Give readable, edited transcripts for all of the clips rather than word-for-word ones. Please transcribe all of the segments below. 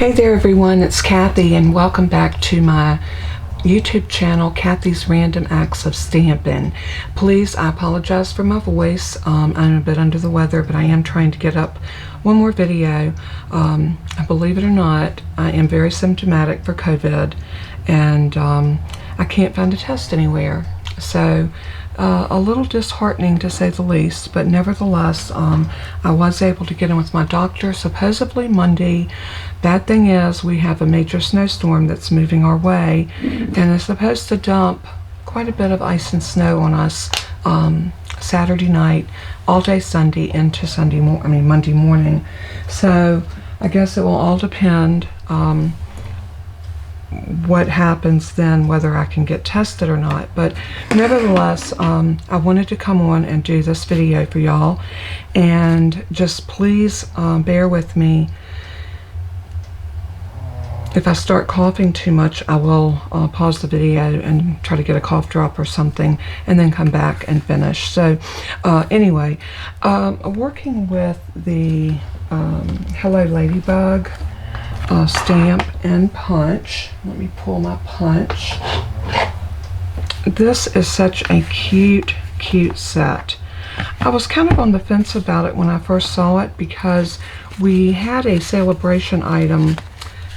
Hey there everyone, it's Kathy and welcome back to my YouTube channel, Kathy's Random Acts of Stamping. Please, I apologize for my voice. I'm a bit under the weather, but I am trying to get up one more video. Believe it or not, I am very symptomatic for COVID and I can't find a test anywhere. So a little disheartening to say the least, but nevertheless, I was able to get in with my doctor supposedly Monday. Bad thing is we have a major snowstorm that's moving our way and is supposed to dump quite a bit of ice and snow on us Saturday night, all day Sunday into Monday morning. So I guess it will all depend what happens then, whether I can get tested or not. But nevertheless, I wanted to come on and do this video for y'all, and just please bear with me. If I start coughing too much, I will pause the video and try to get a cough drop or something and then come back and finish. So anyway, working with the Hello Ladybug stamp and punch. Let me pull my punch. This is such a cute set. I was kind of on the fence about it when I first saw it because we had a celebration item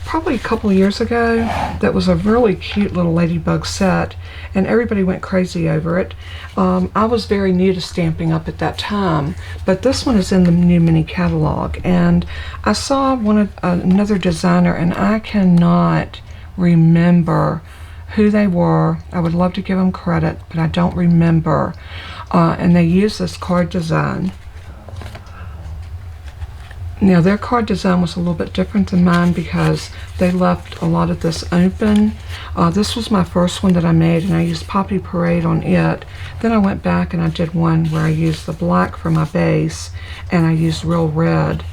probably a couple years ago that was a really cute little ladybug set and everybody went crazy over it. I was very new to Stampin' Up! At that time, but this one is in the new mini catalog, and I saw another designer and I cannot remember who they were. I would love to give them credit, but I don't remember. And they used this card design. Now their card design was a little bit different than mine because they left a lot of this open. This was my first one that I made and I used Poppy Parade on it. Then I went back and I did one where I used the black for my base and I used real red.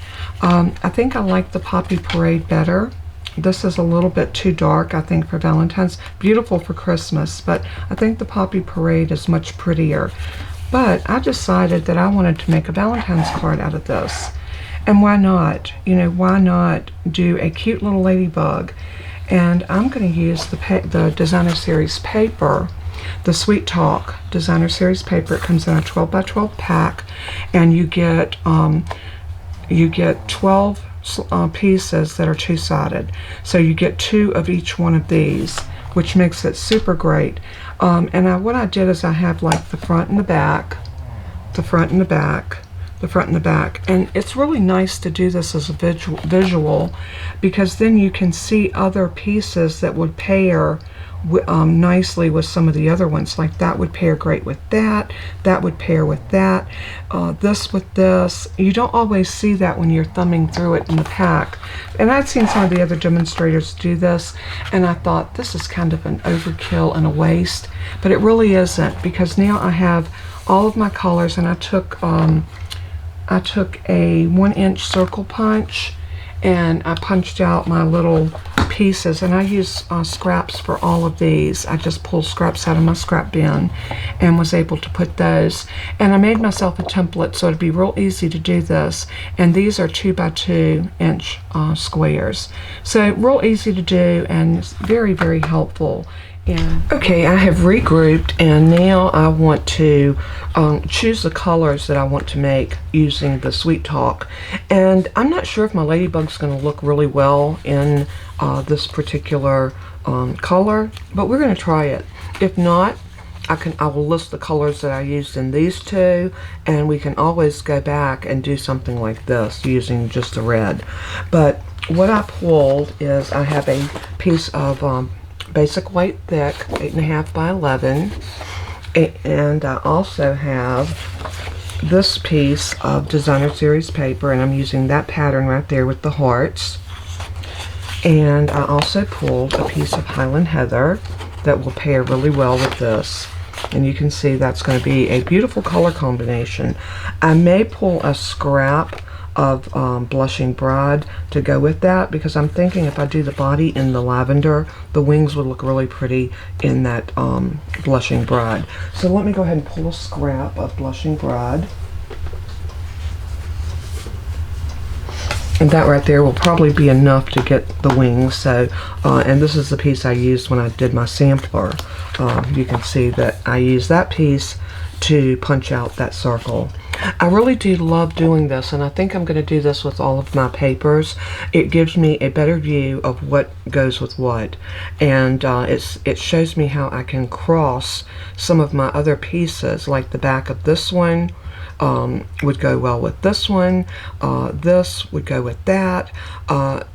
I think I like the Poppy Parade better. This is a little bit too dark, I think, for Valentine's. Beautiful for Christmas, but I think the Poppy Parade is much prettier. But I decided that I wanted to make a Valentine's card out of this. And why not? You know, why not do a cute little ladybug? And I'm going to use the Designer Series paper, the Sweet Talk Designer Series paper. It comes in a 12 by 12 pack, and you get 12 pieces that are two-sided. So you get 2 of each one of these, which makes it super great. What I did is I have like the front and the back, the front and the back, the front and the back, and it's really nice to do this as a visual because then you can see other pieces that would pair nicely with some of the other ones. Like that would pair great with that, that would pair with that, this with this. You don't always see that when you're thumbing through it in the pack, and I've seen some of the other demonstrators do this and I thought this is kind of an overkill and a waste, but it really isn't, because now I have all of my colors, and I took a 1-inch circle punch and I punched out my little pieces, and I use scraps for all of these. I just pulled scraps out of my scrap bin and was able to put those, and I made myself a template so it'd be real easy to do this. And these are 2 by 2 inch squares, so real easy to do and it's very, very helpful. Okay, I have regrouped, and now I want to choose the colors that I want to make using the Sweet Talk. And I'm not sure if my ladybug's going to look really well in this particular color, but we're going to try it. If not, I will list the colors that I used in these 2, and we can always go back and do something like this using just the red. But what I pulled is I have a piece of basic white thick 8.5 by 11, and I also have this piece of Designer Series paper, and I'm using that pattern right there with the hearts. And I also pulled a piece of Highland Heather that will pair really well with this, and you can see that's going to be a beautiful color combination. I may pull a scrap of Blushing Bride to go with that, because I'm thinking if I do the body in the lavender, the wings would look really pretty in that Blushing Bride. So let me go ahead and pull a scrap of Blushing Bride. And that right there will probably be enough to get the wings. So, and this is the piece I used when I did my sampler. You can see that I used that piece to punch out that circle. I really do love doing this, and I think I'm going to do this with all of my papers. It gives me a better view of what goes with what, and it shows me how I can cross some of my other pieces, like the back of this one would go well with this one, this would go with that,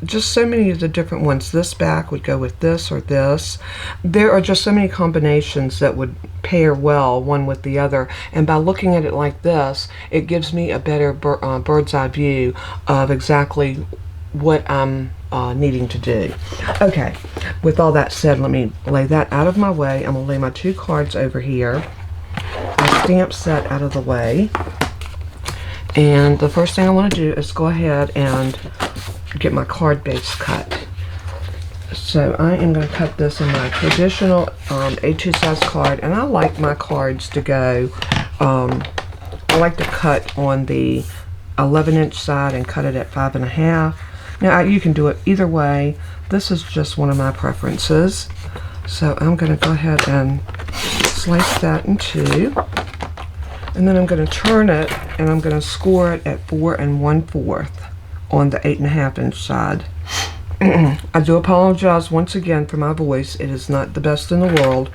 just so many of the different ones. This back would go with this or this. There are just so many combinations that would pair well one with the other, and by looking at it like this, it gives me a better bird's eye view of exactly what I'm needing to do. Okay, with all that said, let me lay that out of my way. I'm going to lay my 2 cards over here, my stamp set out of the way, and the first thing I want to do is go ahead and get my card base cut. So I am going to cut this in my traditional A2 size card, and I like my cards to go, I like to cut on the 11-inch side and cut it at 5.5. Now you can do it either way. This is just one of my preferences. So I'm going to go ahead and slice that in 2. And then I'm going to turn it, and I'm going to score it at 4 1/4 on the 8.5-inch side. I do apologize once again for my voice. It is not the best in the world,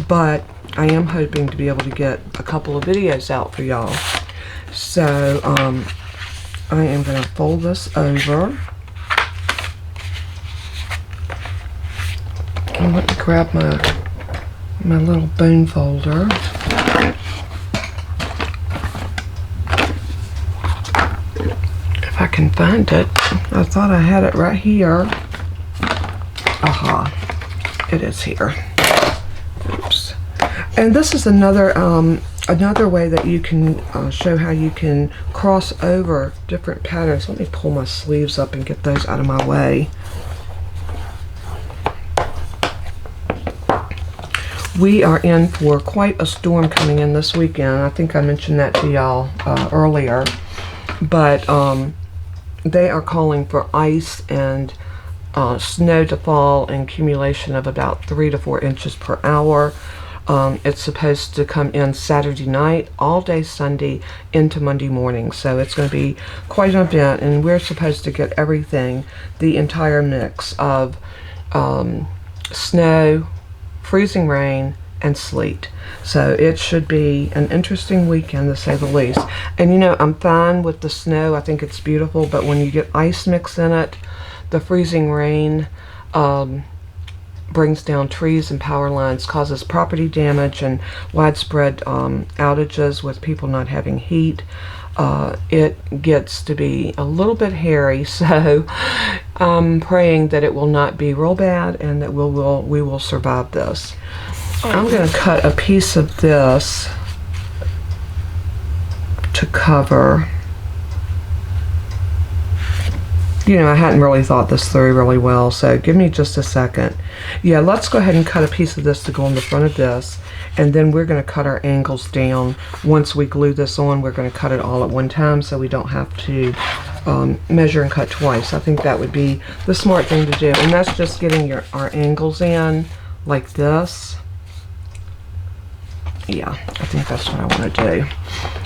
but I am hoping to be able to get a couple of videos out for y'all. So I am going to fold this over. And let me grab my little bone folder. If I can find it. I thought I had it right here. Aha, it is here. Oops. And this is another way that you can show how you can cross over different patterns. Let me pull my sleeves up and get those out of my way. We are in for quite a storm coming in this weekend. I think I mentioned that to y'all earlier. But they are calling for ice and snow to fall in accumulation of about 3 to 4 inches per hour. It's supposed to come in Saturday night, all day Sunday, into Monday morning. So it's going to be quite an event, and we're supposed to get everything, the entire mix of snow, freezing rain, and sleet. So it should be an interesting weekend, to say the least. And you know, I'm fine with the snow. I think it's beautiful, but when you get ice mix in it, the freezing rain brings down trees and power lines, causes property damage and widespread outages with people not having heat. It gets to be a little bit hairy, so I'm praying that it will not be real bad and that we will survive this. I'm going to cut a piece of this to cover. You know, I hadn't really thought this through really well, so give me just a second. Yeah, let's go ahead and cut a piece of this to go on the front of this, and then we're going to cut our angles down. Once we glue this on, we're going to cut it all at one time so we don't have to measure and cut twice. I think that would be the smart thing to do, and that's just getting our angles in like this. Yeah, I think that's what I want to do.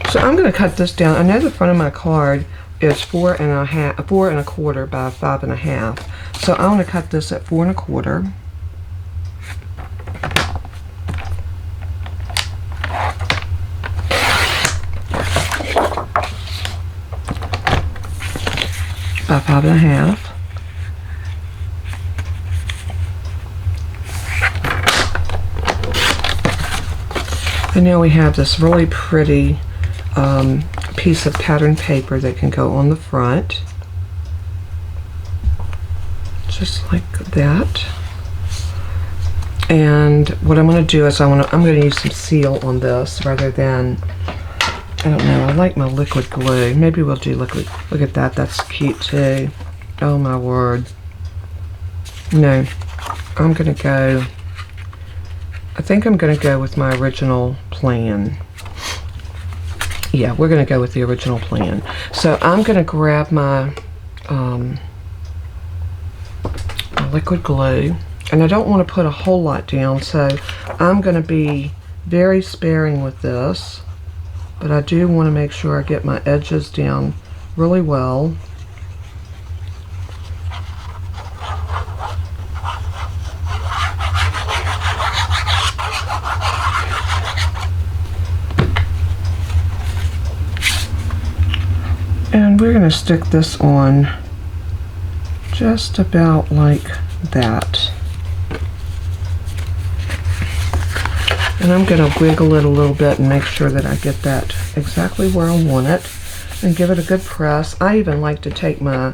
So I'm going to cut this down. I know the front of my card is 4 1/4 by 5.5. So I want to cut this at 4 1/4. By 5.5. And now we have this really pretty piece of pattern paper that can go on the front, just like that. And what I'm going to do is I'm going to use some seal on this rather than, I don't know, I like my liquid glue. Maybe we'll do liquid. Look at that, that's cute too. Oh my word. No, I'm going to go, I think I'm going to go with my original plan. Yeah, we're going to go with the original plan. So I'm going to grab my liquid glue. And I don't want to put a whole lot down, so I'm going to be very sparing with this. But I do want to make sure I get my edges down really well. And we're going to stick this on just about like that. And I'm going to wiggle it a little bit and make sure that I get that exactly where I want it, and give it a good press. I even like to take my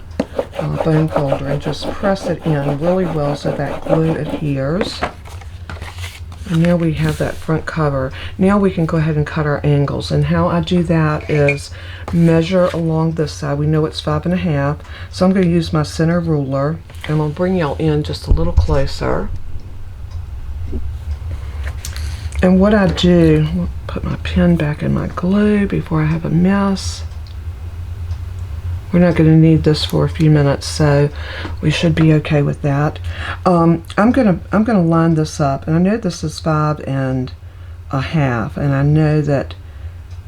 bone folder and just press it in really well so that glue adheres. And now we have that front cover. Now we can go ahead and cut our angles. And how I do that is measure along this side. We know it's 5.5. So I'm going to use my center ruler. And I'm going to bring y'all in just a little closer. And what I do, I'll put my pen back in my glue before I have a mess. We're not going to need this for a few minutes, so we should be okay with that. I'm gonna line this up, and I know this is 5.5, and I know that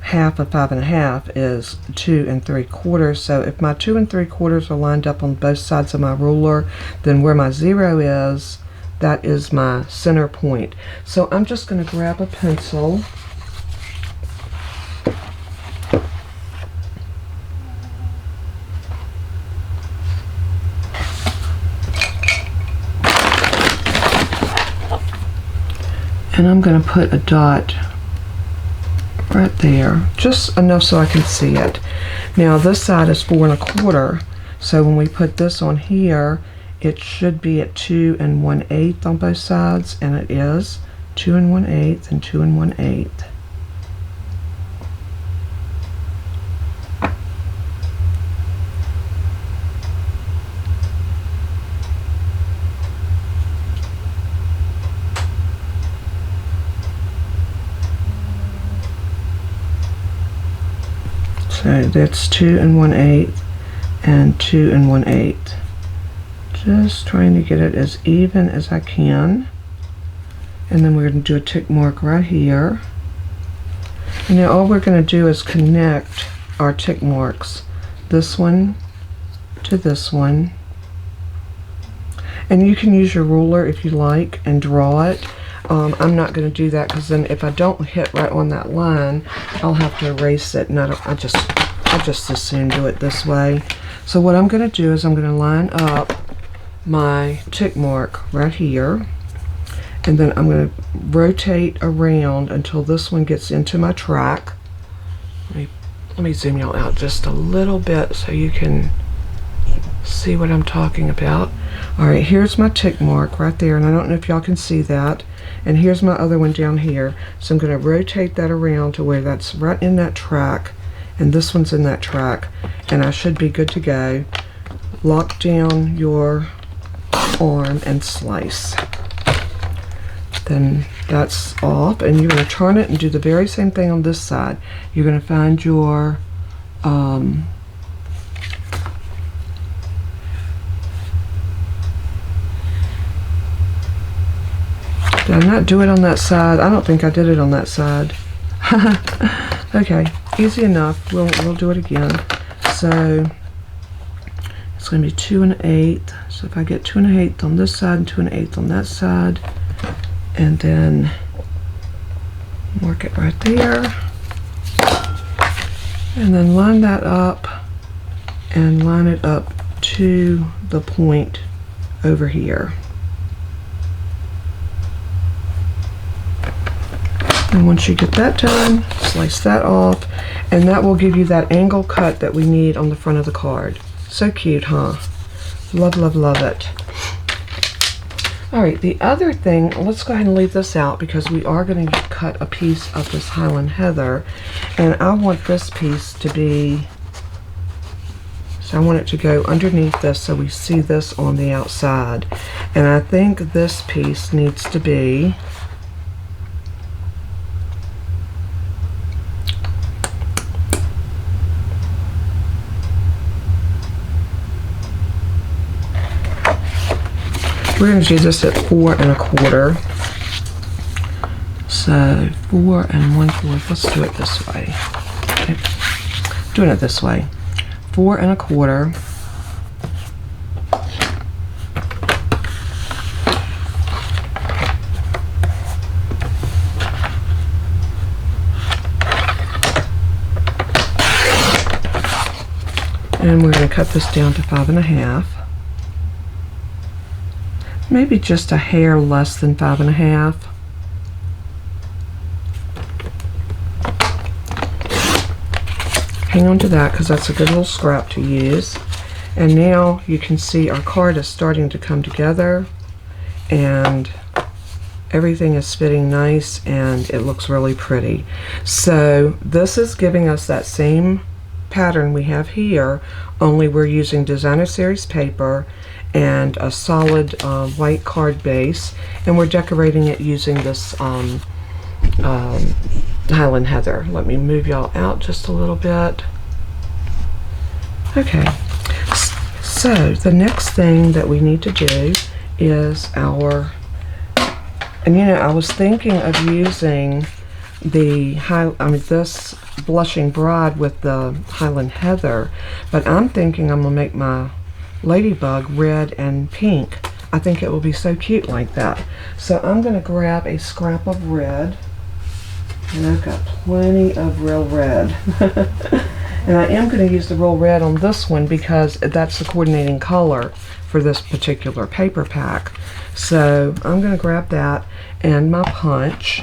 half of 5.5 is 2 3/4. So if my 2 3/4 are lined up on both sides of my ruler, then where my 0 is, that is my center point. So I'm just going to grab a pencil. And I'm going to put a dot right there, just enough so I can see it. Now this side is 4 1/4, so when we put this on here, it should be at 2 1/8 on both sides, and it is 2 1/8 and 2 1/8. So that's 2 1/8 and 2 1/8. Just trying to get it as even as I can. And then we're going to do a tick mark right here. And now all we're going to do is connect our tick marks. This one to this one. And you can use your ruler if you like and draw it. I'm not going to do that because then if I don't hit right on that line, I'll have to erase it, and I just as soon do it this way. So what I'm going to do is I'm going to line up my tick mark right here, and then I'm going to rotate around until this one gets into my track. Let me zoom y'all out just a little bit so you can see what I'm talking about. Alright, here's my tick mark right there, and I don't know if y'all can see that. And here's my other one down here. So I'm going to rotate that around to where that's right in that track, and this one's in that track, and I should be good to go. Lock down your arm and slice. Then that's off, and you're going to turn it and do the very same thing on this side. You're going to find your did I not do it on that side? I don't think I did it on that side. Okay, easy enough. We'll do it again. So it's going to be 2 1/8. So if I get 2 1/8 on this side and 2 1/8 on that side, and then mark it right there, and then line that up and line it up to the point over here. And once you get that done, slice that off, and that will give you that angle cut that we need on the front of the card. So cute, huh? Love, love, love it. Alright, the other thing, let's go ahead and leave this out because we are going to cut a piece of this Highland Heather, and I want this piece to be, so I want it to go underneath this so we see this on the outside. And I think this piece needs to be We're going to do this at 4 1/4. So 4 1/4. Let's do it this way. Okay. Doing it this way. 4 1/4. And we're going to cut this down to 5 1/2. Maybe just a hair less than 5 1/2. Hang on to that because that's a good little scrap to use. And now you can see our card is starting to come together and everything is fitting nice and it looks really pretty. So this is giving us that same pattern we have here, only we're using designer series paper and a solid white card base, and we're decorating it using this Highland Heather. Let me move y'all out just a little bit. Okay, so the next thing that we need to do is our, and you know, I was thinking of using the this Blushing Bride with the Highland Heather, but I'm thinking I'm gonna make my Ladybug red and pink. I think it will be so cute like that. So I'm gonna grab a scrap of red, and I've got plenty of real red. And I am going to use the real red on this one because that's the coordinating color for this particular paper pack. So I'm going to grab that and my punch.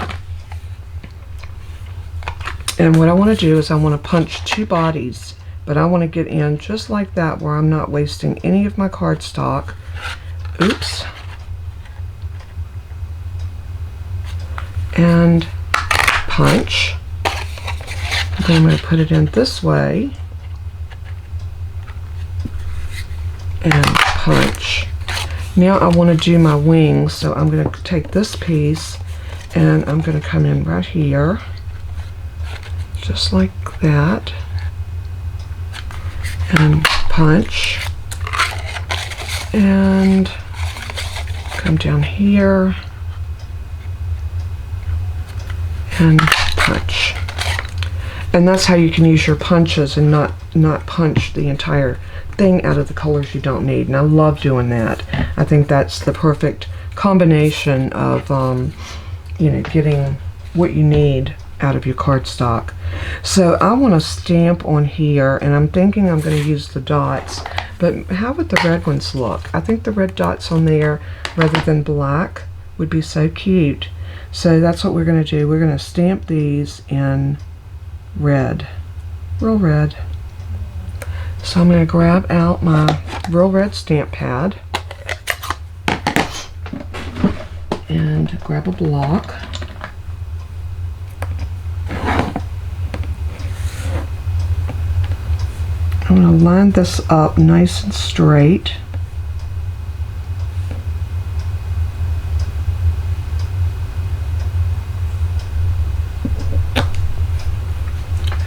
And what I want to do is I want to punch 2 bodies, but I want to get in just like that where I'm not wasting any of my cardstock. Oops. And punch. Then I'm going to put it in this way and punch. Now I want to do my wings, so I'm going to take this piece and I'm going to come in right here, just like that, and punch, and come down here and punch. And that's how you can use your punches and not punch the entire thing out of the colors you don't need. And I love doing that. I think that's the perfect combination of you know, getting what you need out of your cardstock. So I want to stamp on here, and I'm thinking I'm going to use the dots, but how would the red ones look? I think the red dots on there rather than black would be so cute. So that's what we're going to do. We're going to stamp these in red, real red. So I'm going to grab out my real red stamp pad and grab a block. I'm going to line this up nice and straight.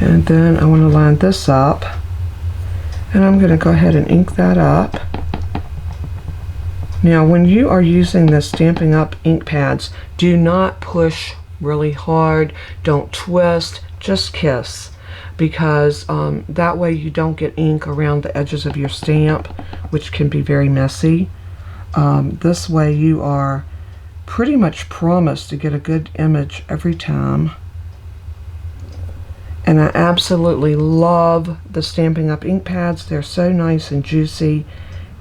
And then I want to line this up, and I'm going to go ahead and ink that up. Now when you are using the Stampin' Up! Ink pads, do not push really hard, don't twist, just kiss, because that way you don't get ink around the edges of your stamp, which can be very messy. This way you are pretty much promised to get a good image every time. And I absolutely love the Stampin' Up! Ink pads. They're so nice and juicy,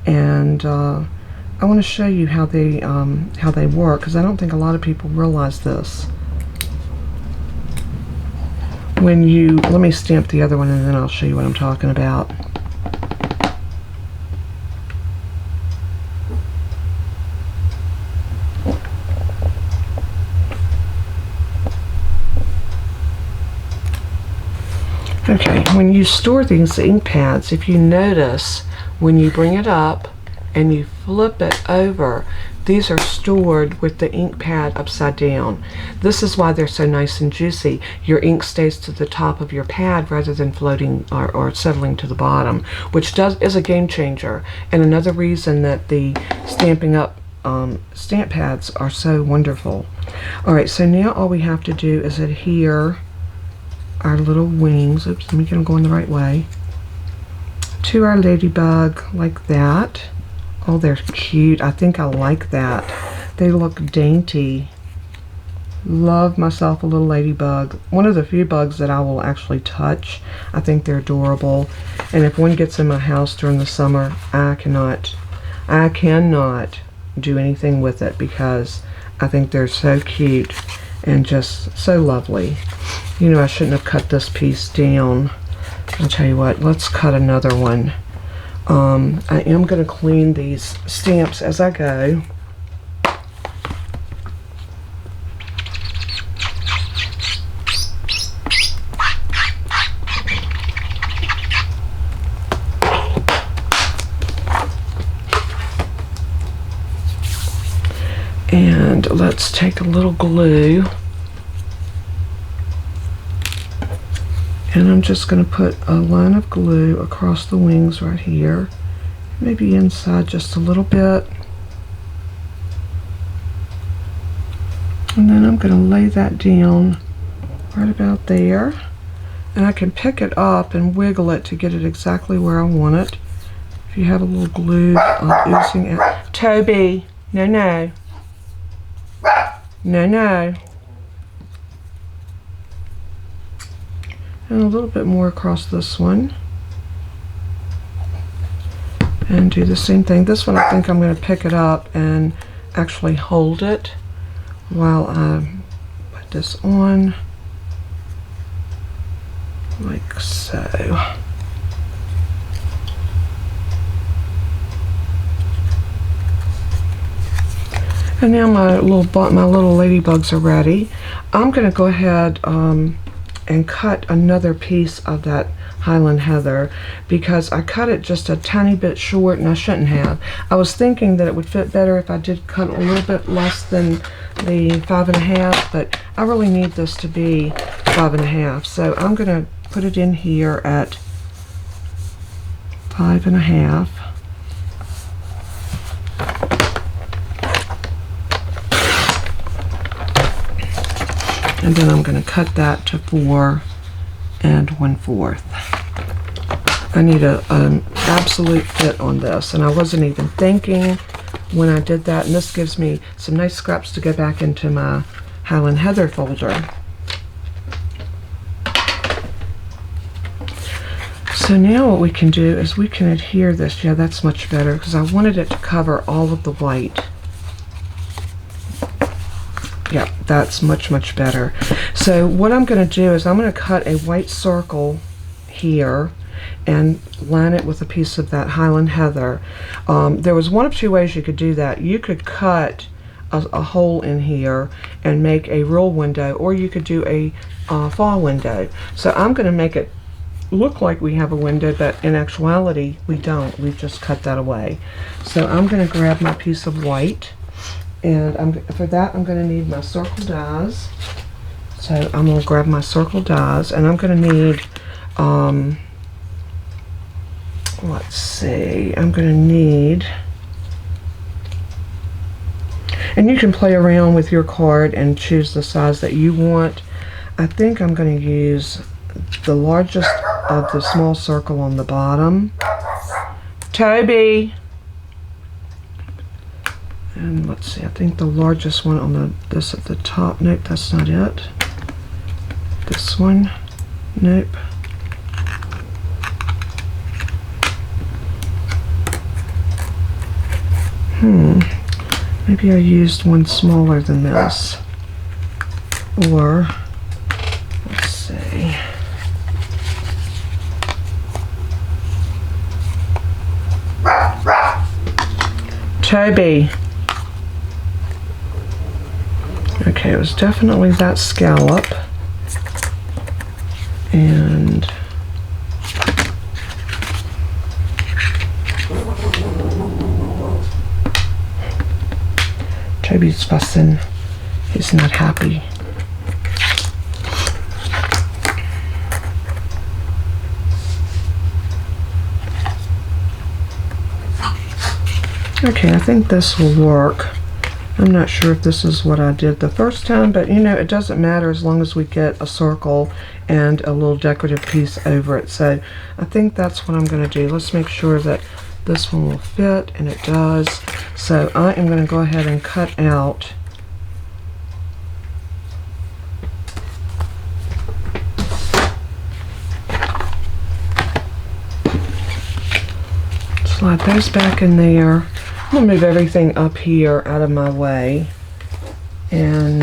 and I want to show you how they work, because I don't think a lot of people realize this. When you, let me stamp the other one and then I'll show you what I'm talking about. Okay, when you store these ink pads, if you notice, when you bring it up and you flip it over, these are stored with the ink pad upside down. This is why they're so nice and juicy. Your ink stays to the top of your pad rather than floating or settling to the bottom, which is a game changer. And another reason that the Stampin' Up! stamp pads are so wonderful. Alright, so now all we have to do is adhere our little wings, oops, let me get them going the right way, to our ladybug like that. Oh, they're cute. I think I like that. They look dainty. Love myself a little ladybug. One of the few bugs that I will actually touch. I think they're adorable. And if one gets in my house during the summer, I cannot do anything with it because I think they're so cute and just so lovely. You know, I shouldn't have cut this piece down. I'll tell you what, let's cut another one. I am going to clean these stamps as I go. And let's take a little glue. And I'm just going to put a line of glue across the wings right here. Maybe inside just a little bit. And then I'm going to lay that down right about there. And I can pick it up and wiggle it to get it exactly where I want it. If you have a little glue oozing out. Toby, no, no. No, no. And a little bit more across this one. And do the same thing. This one I think I'm going to pick it up and actually hold it while I put this on. Like so. And now my little ladybugs are ready. I'm going to go ahead and cut another piece of that Highland Heather because I cut it just a tiny bit short and I shouldn't have. I was thinking that it would fit better if I did cut a little bit less than the 5.5, but I really need this to be 5.5. So I'm going to put it in here at 5.5. And then I'm going to cut that to 4 1/4. I need an absolute fit on this, and I wasn't even thinking when I did that. And this gives me some nice scraps to go back into my Highland Heather folder. So now what we can do is we can adhere this. Yeah, that's much better because I wanted it to cover all of the white. Yeah, that's much, much better. So what I'm going to do is I'm going to cut a white circle here and line it with a piece of that Highland Heather. There was one of two ways you could do that. You could cut a hole in here and make a real window, or you could do a fall window. So I'm going to make it look like we have a window, but in actuality we don't. We've just cut that away. So I'm going to grab my piece of white. And for that, I'm going to need my circle dies. So I'm going to grab my circle dies, and I'm going to need, let's see, I'm going to need, and you can play around with your card and choose the size that you want. I think I'm going to use the largest of the small circle on the bottom. Toby! And let's see, I think the largest one on this at the top, nope, that's not it. This one, nope. Maybe I used one smaller than this. Or, let's see. Toby. Okay, it was definitely that scallop. And Toby's fussing. He's not happy. Okay, I think this will work. I'm not sure if this is what I did the first time, but you know, it doesn't matter as long as we get a circle and a little decorative piece over it. So I think that's what I'm going to do. Let's make sure that this one will fit, and it does. So I am going to go ahead and cut out slide those back in there. I'm going to move everything up here out of my way, and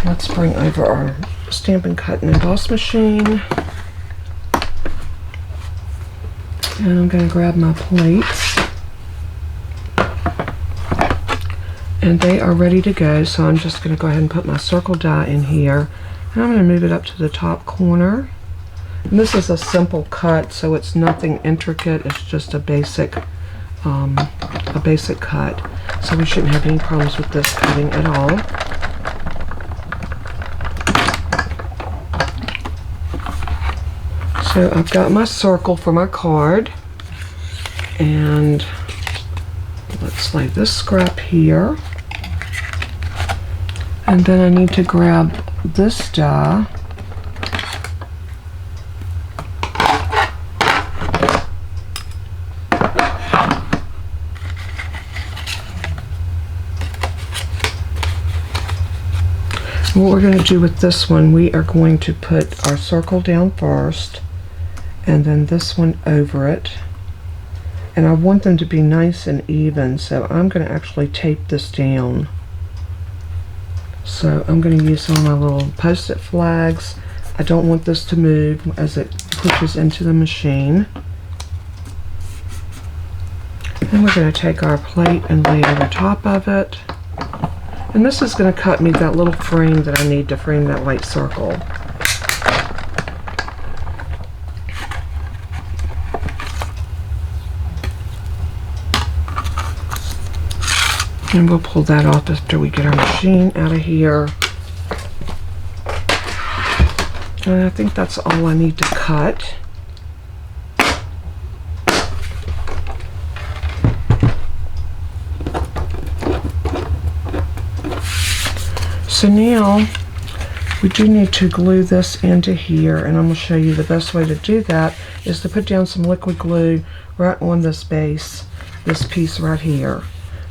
let's bring over our Stampin' Cut and Emboss machine, and I'm going to grab my plates, and they are ready to go. So I'm just going to go ahead and put my circle die in here, and I'm going to move it up to the top corner. And this is a simple cut, so it's nothing intricate. It's just a basic cut, so we shouldn't have any problems with this cutting at all. So I've got my circle for my card, and let's lay this scrap here, and then I need to grab this die . What we're going to do with this one, we are going to put our circle down first, and then this one over it. And I want them to be nice and even, so I'm going to actually tape this down. So I'm going to use some of my little post-it flags. I don't want this to move as it pushes into the machine. And we're going to take our plate and lay it over top of it. And this is going to cut me that little frame that I need to frame that white circle. And we'll pull that off after we get our machine out of here. And I think that's all I need to cut. So now we do need to glue this into here, and I'm going to show you the best way to do that is to put down some liquid glue right on this base, this piece right here.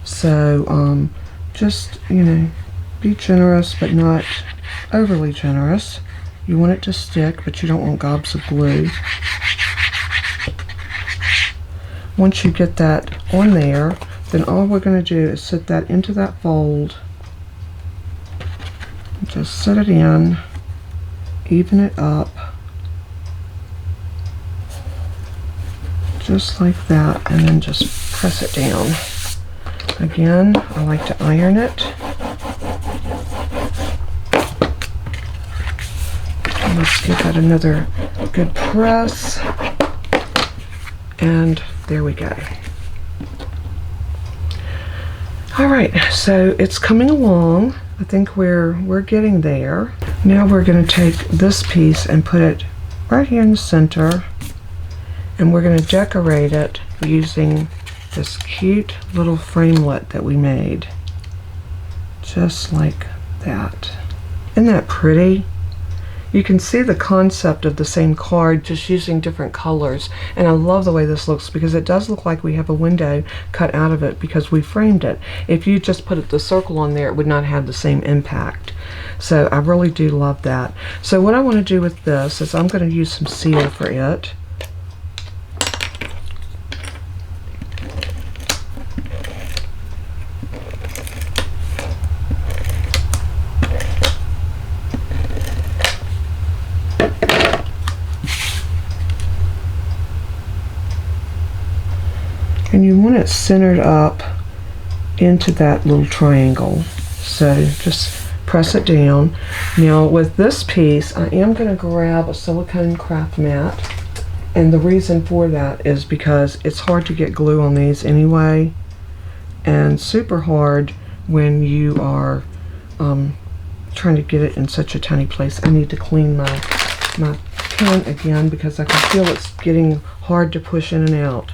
So just, you know, be generous but not overly generous. You want it to stick, but you don't want gobs of glue. Once you get that on there, then all we're going to do is set that into that fold. Just set it in, even it up, just like that, and then just press it down. Again, I like to iron it. And let's give that another good press, and there we go. All right, so it's coming along. I think we're getting there. Now we're going to take this piece and put it right here in the center, and we're going to decorate it using this cute little framelit that we made. Just like that. Isn't that pretty? You can see the concept of the same card just using different colors, and I love the way this looks because it does look like we have a window cut out of it because we framed it. If you just put the circle on there, it would not have the same impact. So I really do love that. So what I want to do with this is I'm going to use some seal for it. And you want it centered up into that little triangle. So just press it down. Now with this piece, I am going to grab a silicone craft mat. And the reason for that is because it's hard to get glue on these anyway. And super hard when you are trying to get it in such a tiny place. I need to clean my pen again because I can feel it's getting hard to push in and out.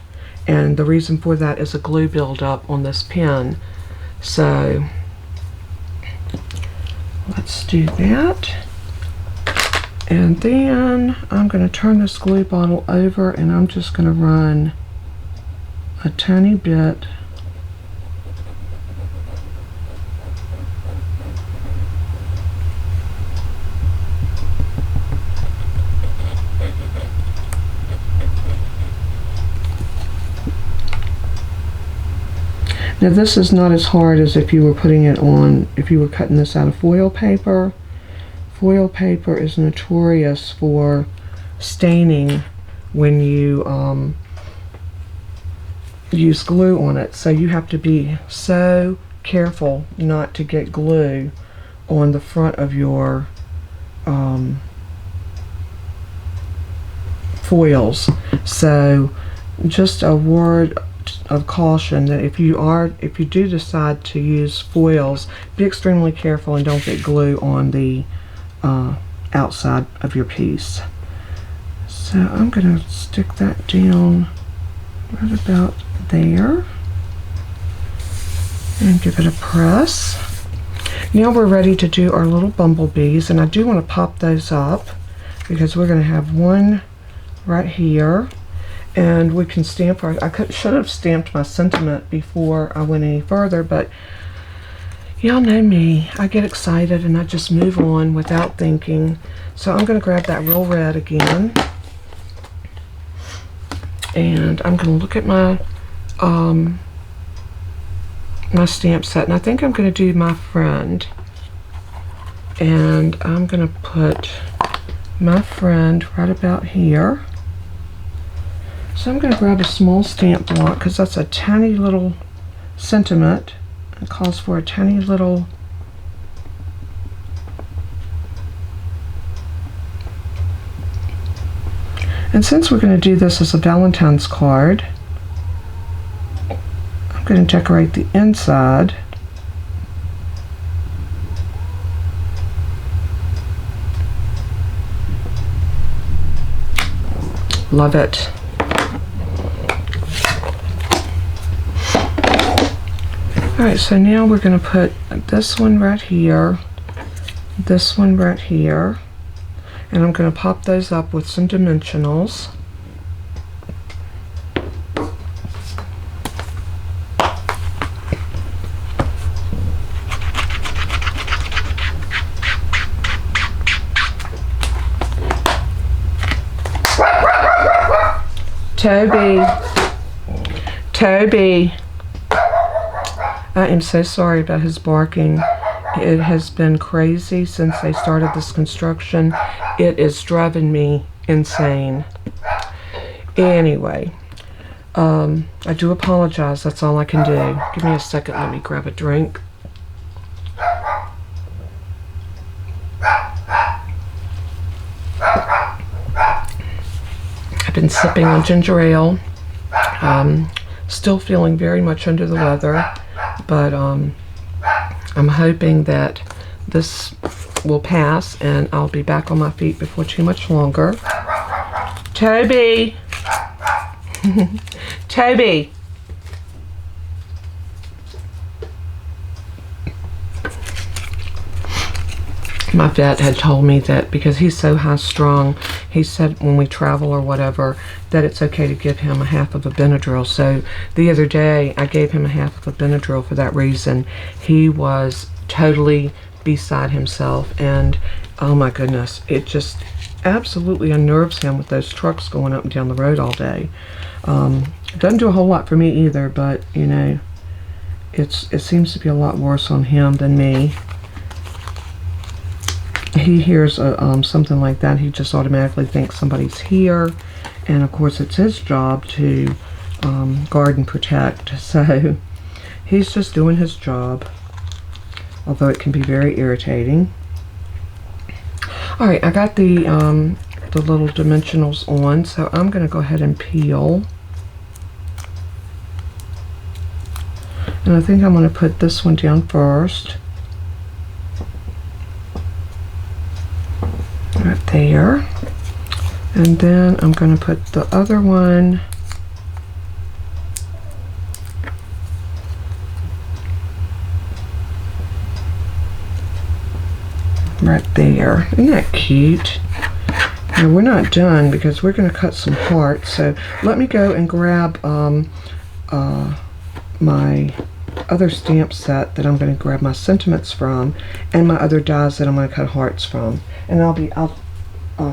and the reason for that is a glue buildup on this pen. So let's do that. And then I'm going to turn this glue bottle over, and I'm just going to run a tiny bit Now this is not as hard as if you were putting it on, if you were cutting this out of foil paper. Foil paper is notorious for staining when you use glue on it. So you have to be so careful not to get glue on the front of your foils. So just a word of caution that if you do decide to use foils, be extremely careful and don't get glue on the outside of your piece. So I'm going to stick that down right about there and give it a press. Now we're ready to do our little bumblebees, and I do want to pop those up because we're going to have one right here. And we can stamp our, should have stamped my sentiment before I went any further, but y'all know me. I get excited and I just move on without thinking. So I'm going to grab that real red again. And I'm going to look at my my stamp set. And I think I'm going to do my friend. And I'm going to put my friend right about here. So I'm going to grab a small stamp block because that's a tiny little sentiment. It calls for a tiny little and since we're going to do this as a Valentine's card, I'm going to decorate the inside. Love it. Alright, so now we're going to put this one right here, this one right here, and I'm going to pop those up with some dimensionals. Toby. I am so sorry about his barking. It has been crazy since they started this construction. It is driving me insane. Anyway, I do apologize. That's all I can do. Give me a second. Let me grab a drink. I've been sipping on ginger ale. Still feeling very much under the weather. But I'm hoping that this will pass and I'll be back on my feet before too much longer. Toby! Toby! My vet had told me that because he's so high strung, he said when we travel or whatever, that it's okay to give him a half of a Benadryl. So the other day, I gave him a half of a Benadryl for that reason. He was totally beside himself, and oh my goodness, it just absolutely unnerves him with those trucks going up and down the road all day. Doesn't do a whole lot for me either, but you know, it seems to be a lot worse on him than me. He hears something like that, he just automatically thinks somebody's here, and of course it's his job to guard and protect, so he's just doing his job, although it can be very irritating. Alright, I got the little dimensionals on, so I'm going to go ahead and peel. And I think I'm going to put this one down first. Right there. And then I'm going to put the other one right there. Isn't that cute? Now we're not done because we're going to cut some hearts. So let me go and grab my other stamp set that I'm going to grab my sentiments from, and my other dies that I'm going to cut hearts from. And I'll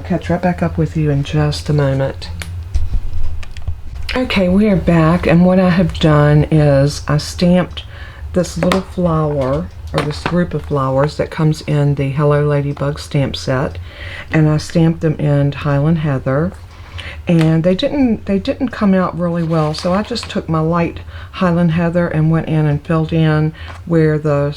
catch right back up with you in just a moment. Okay, we are back, and what I have done is I stamped this little flower, or this group of flowers that comes in the Hello Ladybug stamp set, and I stamped them in Highland Heather, and they didn't come out really well, so I just took my light Highland Heather and went in and filled in where the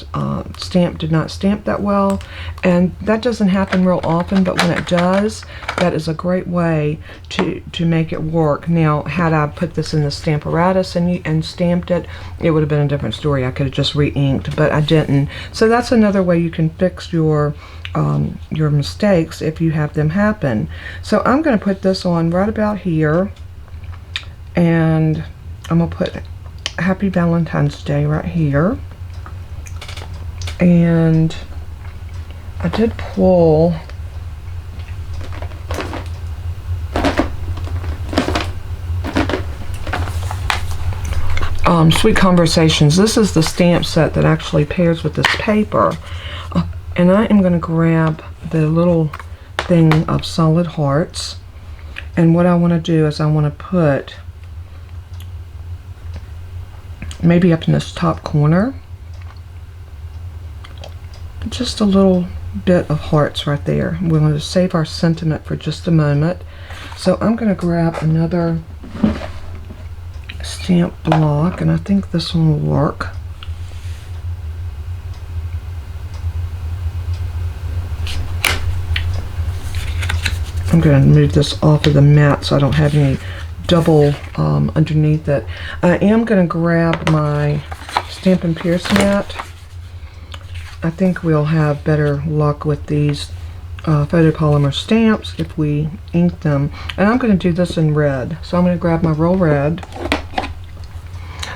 stamp did not stamp that well. And that doesn't happen real often, but when it does, that is a great way to make it work. Now, had I put this in the Stamparatus and stamped it, it would have been a different story. I could have just re-inked, but I didn't. So that's another way you can fix your mistakes if you have them happen. So I'm going to put this on right about here, and I'm going to put Happy Valentine's Day right here. And I did pull Sweet Conversations. This is the stamp set that actually pairs with this paper. And I am going to grab the little thing of solid hearts, and what I want to do is I want to put maybe up in this top corner just a little bit of hearts right there. We're going to save our sentiment for just a moment. So I'm going to grab another stamp block, and I think this one will work. I'm going to move this off of the mat so I don't have any double underneath it. I am going to grab my Stampin' Pierce mat. I think we'll have better luck with these photopolymer stamps if we ink them. And I'm going to do this in red. So I'm going to grab my Real Red.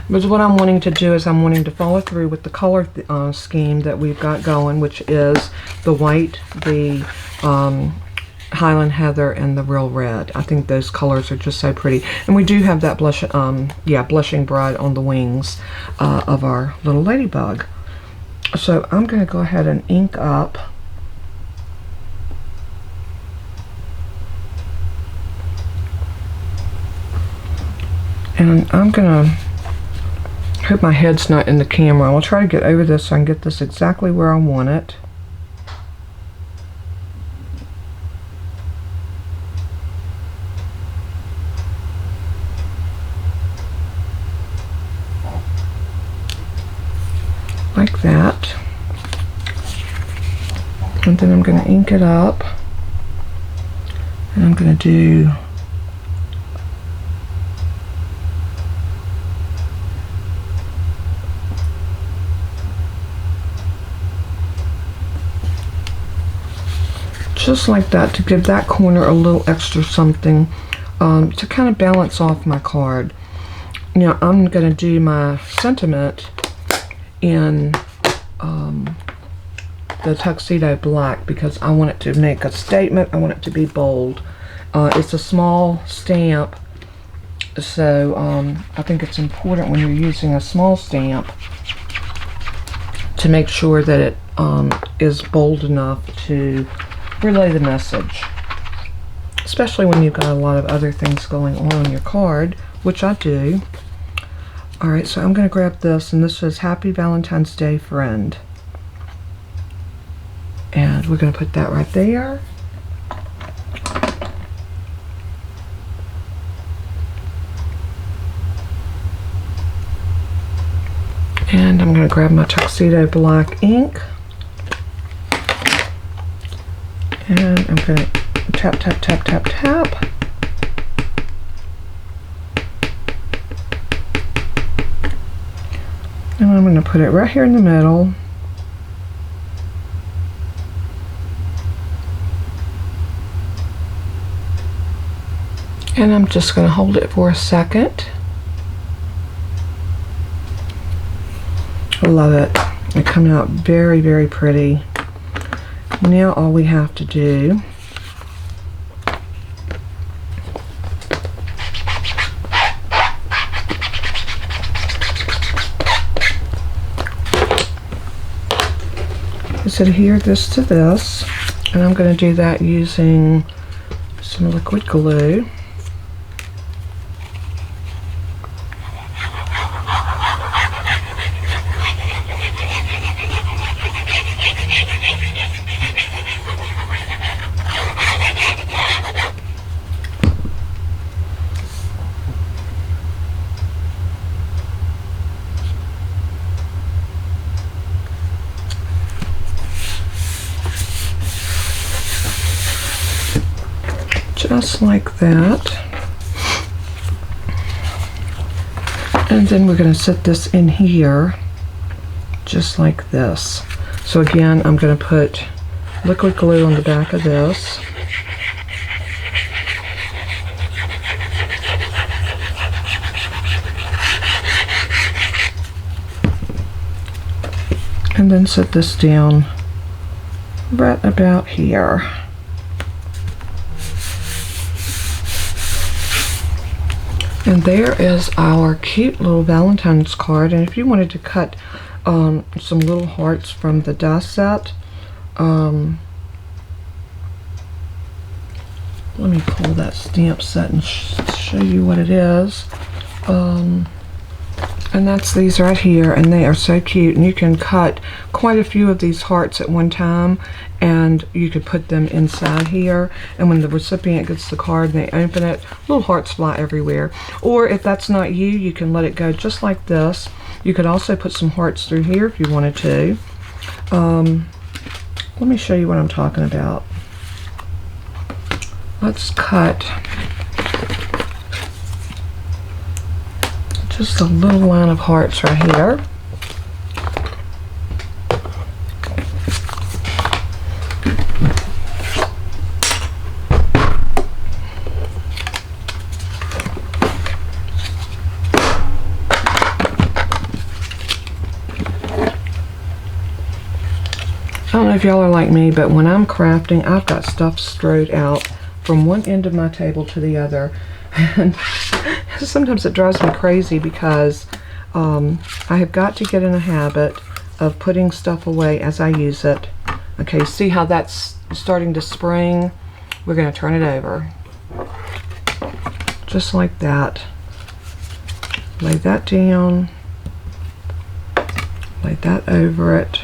Because what I'm wanting to do is I'm wanting to follow through with the color scheme that we've got going, which is the white, the Highland Heather, and the Real Red. I think those colors are just so pretty. And we do have that blushing bride on the wings of our little ladybug. So I'm going to go ahead and ink up. And I'm going to hope my head's not in the camera. I'll try to get over this so I can get this exactly where I want it. Like that. And then I'm going to ink it up, and I'm going to do just like that to give that corner a little extra something to kind of balance off my card. Now I'm going to do my sentiment in the Tuxedo black because I want it to make a statement. I want it to be bold. It's a small stamp, so I think it's important when you're using a small stamp to make sure that it is bold enough to relay the message, especially when you've got a lot of other things going on your card, which I do. Alright, so I'm going to grab this, and this says Happy Valentine's Day, Friend. And we're going to put that right there. And I'm going to grab my Tuxedo black ink. And I'm going to tap, tap, tap, tap, tap. And I'm going to put it right here in the middle. And I'm just going to hold it for a second. I love it. It comes out very, very pretty. Now all we have to do is adhere this to this, and I'm going to do that using some liquid glue. Just like that. And then we're going to set this in here just like this. So again, I'm going to put liquid glue on the back of this. And then set this down right about here. And there is our cute little Valentine's card. And if you wanted to cut some little hearts from the die set, let me pull that stamp set and show you what it is. And that's these right here, and they are so cute, and you can cut quite a few of these hearts at one time, and you could put them inside here, and when the recipient gets the card and they open it, little hearts fly everywhere. Or if that's not you, you can let it go just like this. You could also put some hearts through here if you wanted to. Let me show you what I'm talking about. Let's cut just a little line of hearts right here. I don't know if y'all are like me, but when I'm crafting, I've got stuff straight out from one end of my table to the other. And sometimes it drives me crazy because I have got to get in a habit of putting stuff away as I use it. Okay, see how that's starting to spring? We're going to turn it over. Just like that. Lay that down. Lay that over it.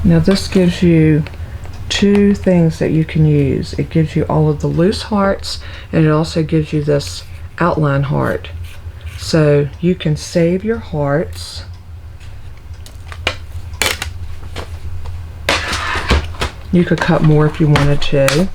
Now this gives you two things that you can use. It gives you all of the loose hearts, and it also gives you this outline heart. So you can save your hearts. You could cut more if you wanted to.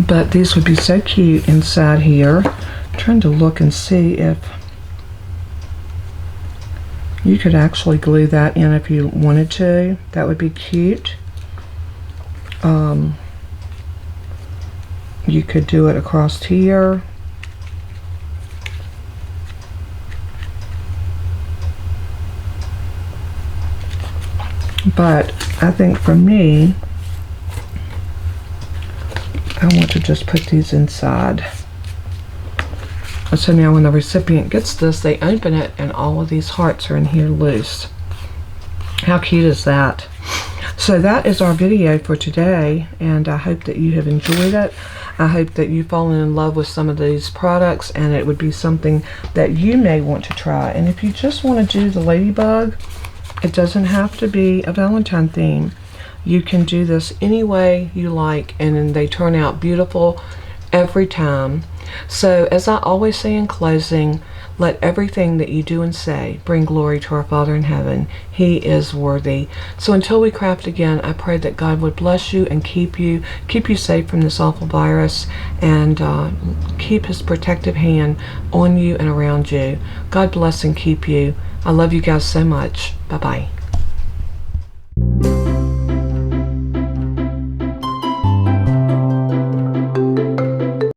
But these would be so cute inside here. I'm trying to look and see if you could actually glue that in if you wanted to. That would be cute. You could do it across here. But I think for me, I want to just put these inside. So now when the recipient gets this, they open it and all of these hearts are in here loose. How cute is that? So that is our video for today, and I hope that you have enjoyed it. I hope that you've fallen in love with some of these products, and it would be something that you may want to try. And if you just want to do the ladybug, it doesn't have to be a Valentine theme. You can do this any way you like, and then they turn out beautiful every time. So as I always say in closing, Let everything that you do and say bring glory to our Father in heaven. He is worthy. So until we craft again, I pray that God would bless you and keep you safe from this awful virus, and keep his protective hand on you and around you. God bless and keep you. I love you guys so much. Bye-bye.